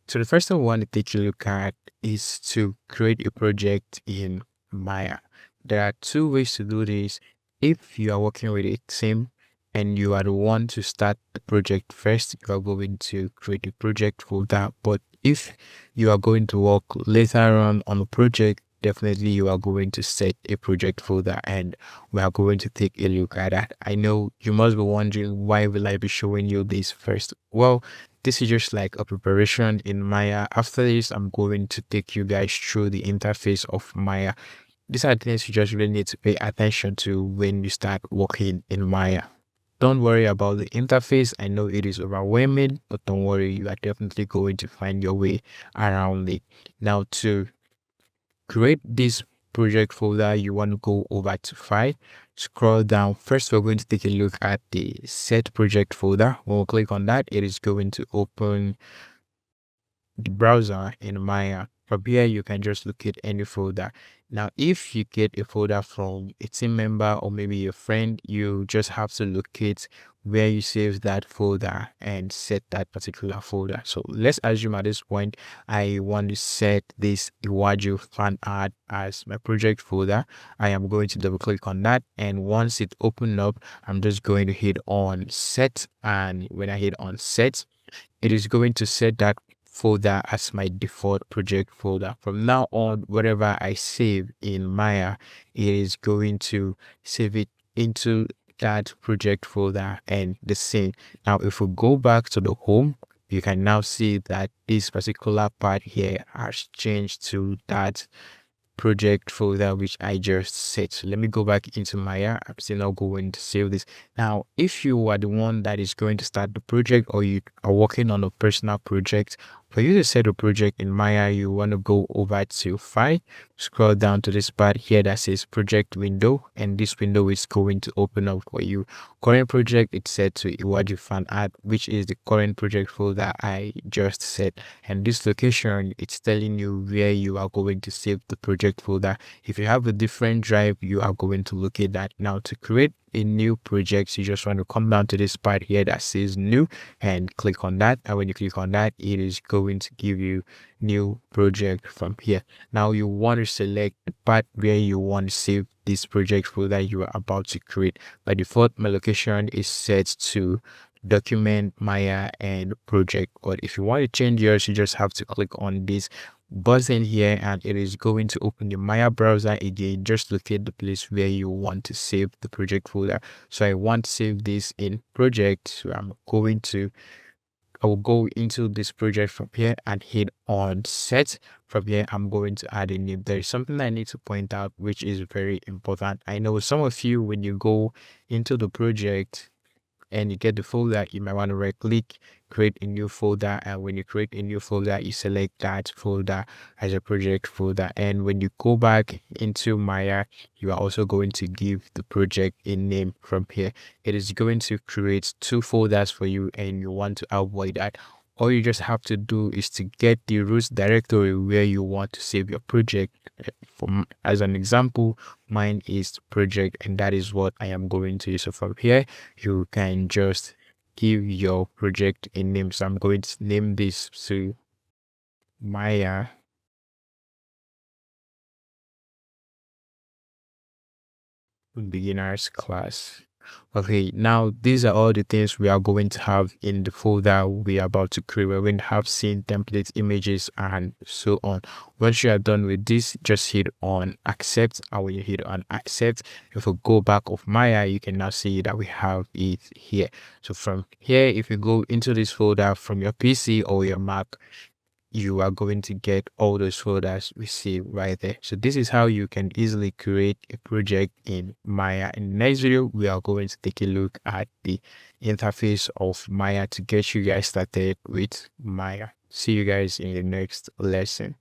So the first thing we want to take a look at is to create a project in Maya. There are two ways to do this. If you are working with a team and you are the one to start the project first, you are going to create a project folder. But if you are going to work later on the project, definitely you are going to set a project folder, and we are going to take a look at that. I know you must be wondering, why will I be showing you this first? Well, this is just like a preparation in Maya. After this, I'm going to take you guys through the interface of Maya. These are things you just really need to pay attention to when you start working in Maya. Don't worry about the interface. I know it is overwhelming, but don't worry, you are definitely going to find your way around it. Now, to create this project folder, you want to go over to File, scroll down. First, we're going to take a look at the set project folder. When we click on that, it is going to open the browser in Maya. From here, you can just locate any folder. Now, if you get a folder from a team member or maybe a friend, you just have to locate where you save that folder and set that particular folder. So let's assume at this point, I want to set this Iwaju fan art as my project folder. I am going to double click on that. And once it opens up, I'm just going to hit on set. And when I hit on set, it is going to set that folder as my default project folder. From now on, whatever I save in Maya, it is going to save it into that project folder and the same. Now, if we go back to the home, you can now see that this particular part here has changed to that project folder which I just set. So let me go back into Maya. I'm still not going to save this. Now, if you are the one that is going to start the project, or you are working on a personal project, for you to set a project in Maya, you want to go over to File, scroll down to this part here that says project window, and this window is going to open up for you. Current project, it's set to Iwaju fan art, which is the current project folder I just set. And this location, it's telling you where you are going to save the project folder. If you have a different drive, you are going to locate that. Now, to create a new project, you just want to come down to this part here that says new and click on that. And when you click on that, it is going to give you new project from here. Now, you want to select the part where you want to save this project folder you are about to create. By default, my location is set to document, Maya, and project. But if you want to change yours, you just have to click on this button here, and it is going to open the Maya browser again. Just locate the place where you want to save the project folder. So I want to save this in project, so I will go into this project from here and hit on set. From here, I'm going to add a name. There is something I need to point out which is very important. I know some of you, when you go into the project and you get the folder, you might want to right click, create a new folder, and when you create a new folder, you select that folder as a project folder. And when you go back into Maya, you are also going to give the project a name. From here, it is going to create two folders for you, and you want to avoid that. All you just have to do is to get the root directory where you want to save your project. As an example, mine is project, and that is what I am going to use. So from here, you can just give your project a name. So I'm going to name this to Maya beginners class. Okay, now these are all the things we are going to have in the folder we are about to create. We're going to have scene templates, images, and so on. Once you are done with this, just hit on accept. And when you hit on accept, if we go back of Maya, you can now see that we have it here. So from here, if you go into this folder from your PC or your Mac, you are going to get all those folders we see right there. So this is how you can easily create a project in Maya. In the next video, we are going to take a look at the interface of Maya to get you guys started with Maya. See you guys in the next lesson.